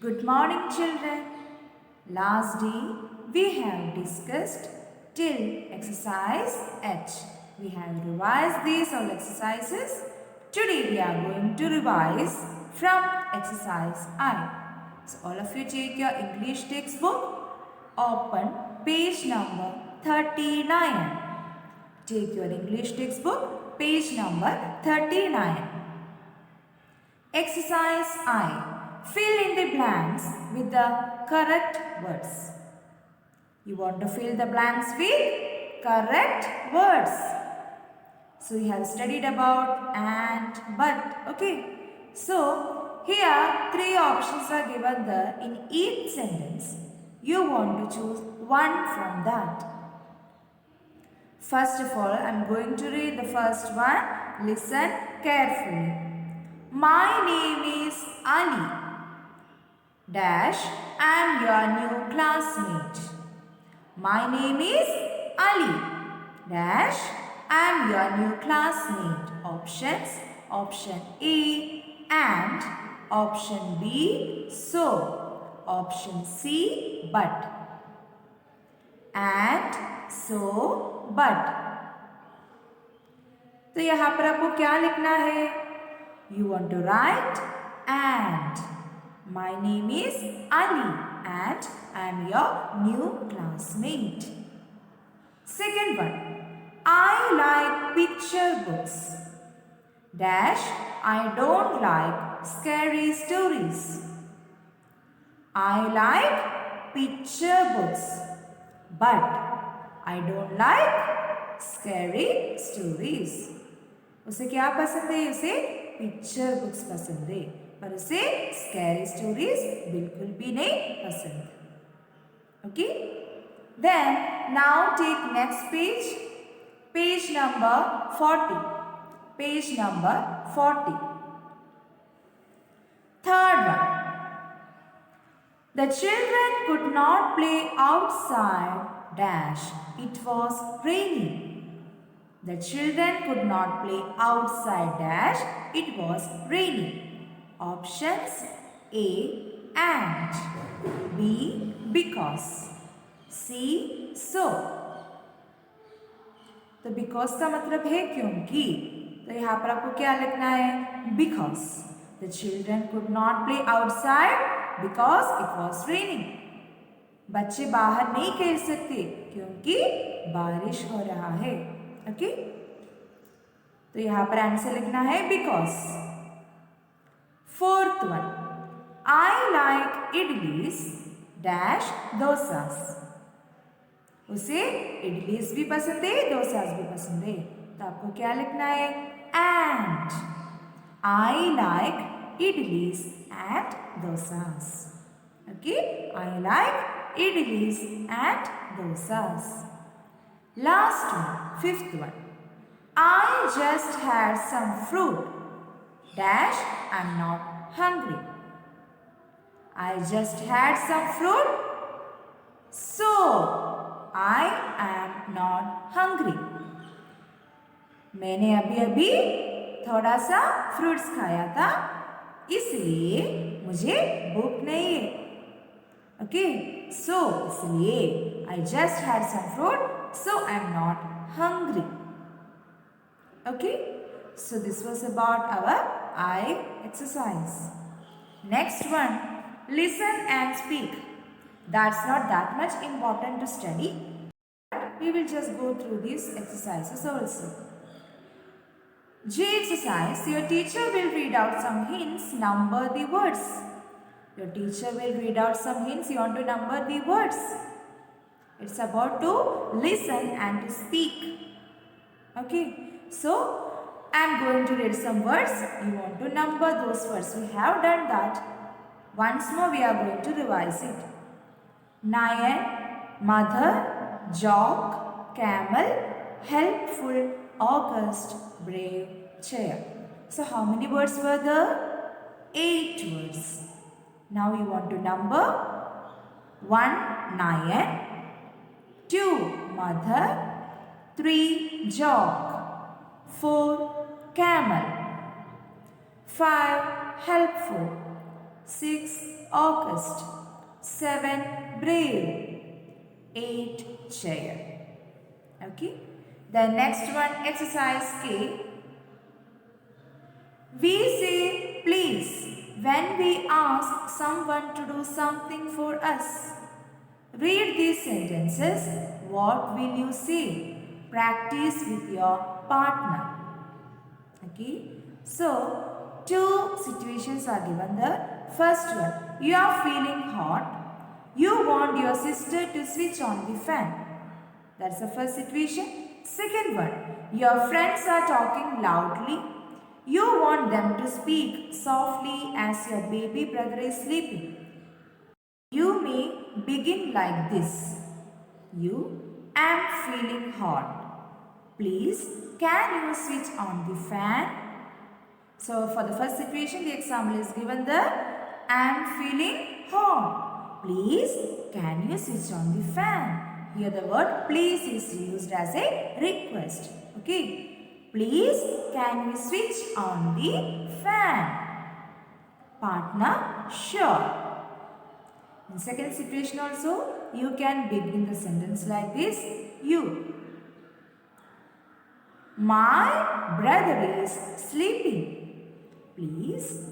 Good morning, children. Last day we have discussed till exercise H. We have revised these all exercises. Today we are going to revise from exercise I. So all of you take your English textbook, open page number 39. Take your English textbook, page number 39. Exercise I. Fill in the blanks with the correct words. You want to fill the blanks with correct words. So we have studied about and, but. Okay. So here three options are given there in each sentence. You want to choose one from that. First of all, I am going to read the first one. Listen carefully. My name is Ali. Dash, I am your new classmate. My name is Ali. Dash, I am your new classmate. Options. Option A and. Option B so. Option C but. And so but. तो यहाँ पर आपको क्या लिखना है? You want to write and. My name is Ali and I am your new classmate. Second one. I like picture books. Dash, I don't like scary stories. I like picture books, but I don't like scary stories. उसे क्या पसंद है? उसे picture books पसंद है, पर उसे scary stories बिल्कुल भी नहीं पसंद. Okay, then now take next page, page number 40. Page number 40. Third one. The children could not play outside. Dash, it was raining. The children could not play outside. Dash, it was raining. Options A and, B because, C so. तो because का मतलब है क्योंकि. तो यहाँ पर आपको क्या लिखना है? Because. The children could not play outside because it was raining. बच्चे बाहर नहीं खेल सकते क्योंकि बारिश हो रहा है. ओके, तो यहाँ पर आंसर लिखना है because. Fourth one. I like idlis. Dash dosas. उसे इडलीज भी पसंद है, डोसास भी पसंद है. तो आपको क्या लिखना है? And. I like idlis and dosas. Okay, I like idlis and dosas. Last one, fifth one. I just had some fruit. Dash, I'm not hungry. I just had some fruit, so I am not hungry. मैंने अभी अभी थोड़ा सा fruits खाया था, इसलिए मुझे भूख नहीं है. ओके, सो इसलिए I just had some fruit, so I am not hungry. Okay, so this was about our I exercise. Next one, listen and speak. That's not that much important to study, but we will just go through these exercises also. J exercise, your teacher will read out some hints, number the words. Your teacher will read out some hints, you want to number the words. It's about to listen and to speak. Okay, so I am going to read some words. You want to number those words. We have done that. Once more we are going to revise it. Nayan, mother, jog, camel, helpful, August, brave, chair. So how many words were there? 8 words. Now you want to number. 1, Nayan. 2, mother. 3, jog. 4, camel. 5, helpful. 6. August. 7. Brave. 8. Chair. Okay. The next one, exercise K. We say please when we ask someone to do something for us. Read these sentences. What will you say? Practice with your partner. Okay. So, two situations are given there. First one, you are feeling hot. You want your sister to switch on the fan. That's the first situation. Second one, your friends are talking loudly. You want them to speak softly as your baby brother is sleeping. You may begin like this. You am feeling hot. Please, can you switch on the fan? So, for the first situation, the example is given there. I am feeling hot. Please, can you switch on the fan? Here the word please is used as a request. Okay. Please, can you switch on the fan? Partner, sure. In second situation also, you can begin the sentence like this. You. My brother is sleeping. Please,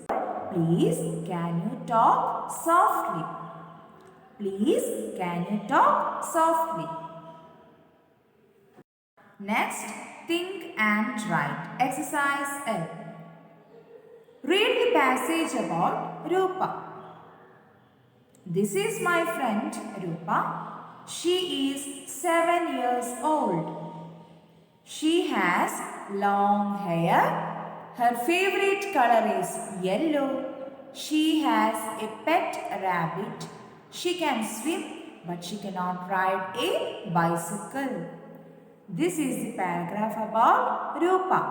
can you talk softly? Please, can you talk softly? Next, think and write. Exercise L. Read the passage about Rupa. This is my friend Rupa. She is 7 years old. She has long hair. Her favorite color is yellow. She has a pet rabbit. She can swim, but she cannot ride a bicycle. This is the paragraph about Rupa.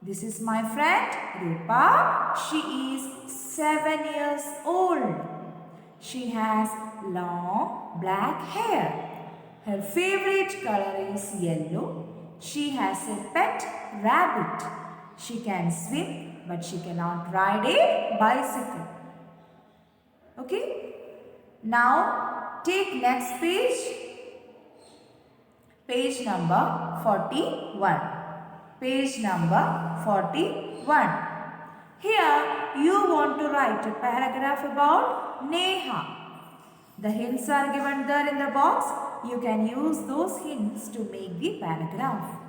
This is my friend Rupa. She is 7 years old. She has long black hair. Her favorite color is yellow. She has a pet rabbit. She can swim, but she cannot ride a bicycle. Okay? Now, take next page. Page number 41. Page number 41. Here, you want to write a paragraph about Neha. The hints are given there in the box. You can use those hints to make the paragraph.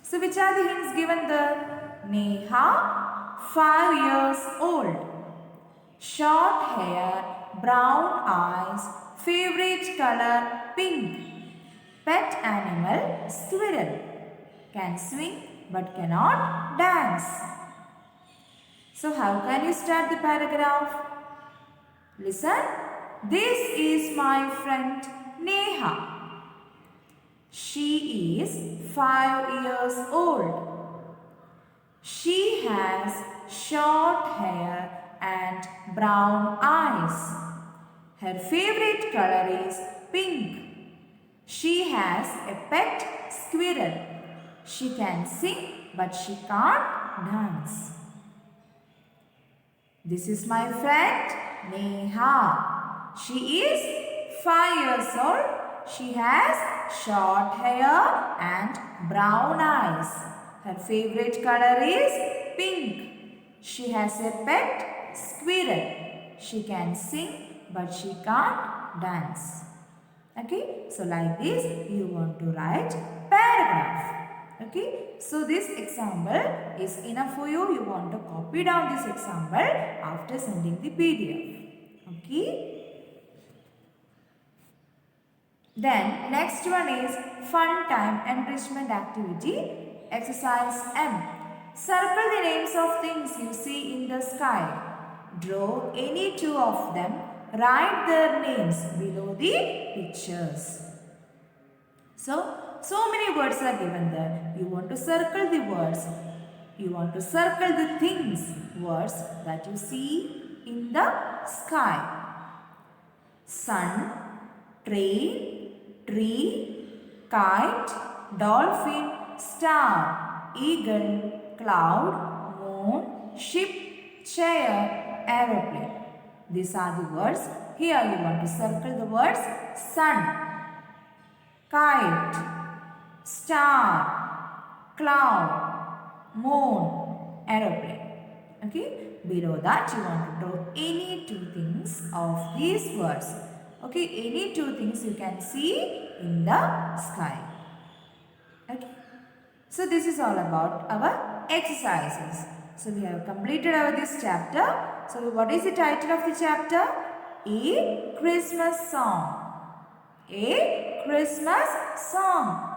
So, which are the hints given there? Neha, 5 years old. Short hair, brown eyes, favorite color pink. Pet animal squirrel. Can swing but cannot dance. So, how can you start the paragraph? Listen. This is my friend Neha. She is 5 years old. She has short hair and brown eyes. Her favorite color is pink. She has a pet squirrel. She can sing but she can't dance. This is my friend Neha. She is 5 years old. She has short hair and brown eyes. Her favorite color is pink. She has a pet squirrel. She can sing but she can't dance. Okay, so like this you want to write paragraph. Okay, so this example is enough for you. You want to copy down this example after sending the PDF. Okay. Then next one is fun time enrichment activity. Exercise M. Circle the names of things you see in the sky. Draw any two of them. Write their names below the pictures. So many words are given there. You want to circle the words. You want to circle the things, words that you see in the sky. Sun, train, tree, kite, dolphin, star, eagle, cloud, moon, ship, chair, aeroplane. These are the words. Here you want to circle the words sun, kite, star, cloud, moon, aeroplane. Okay. Below that you want to draw any two things of these words. Okay. Any two things you can see in the sky. Okay. So this is all about our exercises. So we have completed this chapter. So what is the title of the chapter? A Christmas Song. A Christmas Song.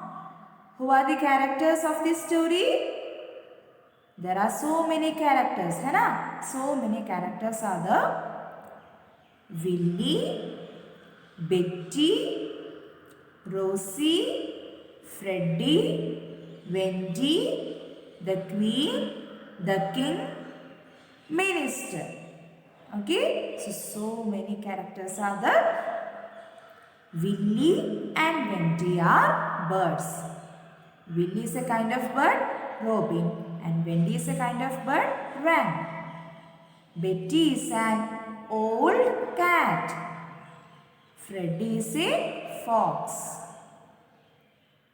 Who are the characters of this story? There are so many characters, है ना? So many characters are the Willie, Betty, Rosie, Freddie, Wendy, the Queen, the King, Minister. Okay, so many characters are there. Willie and Wendy are birds. Willie is a kind of bird, robin, and Wendy is a kind of bird, wren. Betty is an old cat. Freddie is a fox.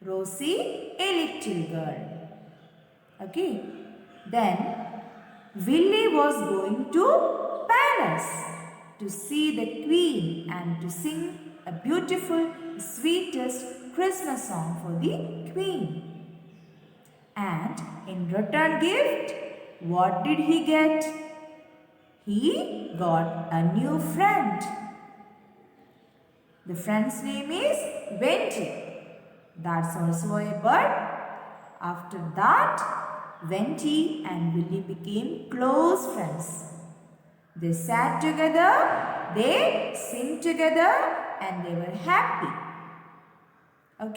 Rosie, a little girl. Okay, then Willie was going to palace to see the queen and to sing a beautiful, sweetest Christmas song for the queen. And in return gift, what did he get? He got a new friend. The friend's name is Wendy. That's also a bird. After that, Wendy and Willie became close friends. They sat together, they sing together, and they were happy. Okay.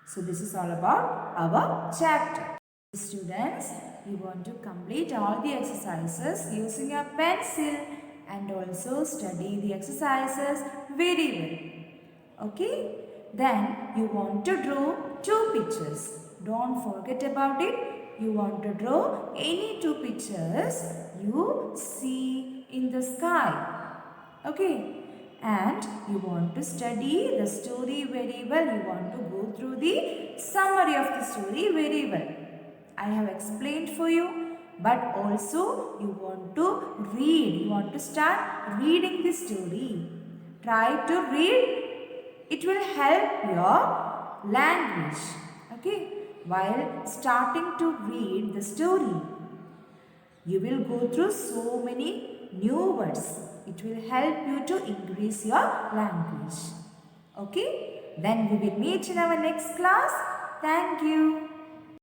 So this is all about our chapter. Students, you want to complete all the exercises using a pencil and also study the exercises very well. Okay? Then you want to draw two pictures. Don't forget about it. You want to draw any two pictures you see in the sky. Okay? And you want to study the story very well. You want to go through the summary of the story very well. I have explained for you, but also you want to read. You want to start reading the story. Try to read. It will help your language. Okay? While starting to read the story, you will go through so many new words. It will help you to increase your language. Okay? Then we will meet in our next class. Thank you.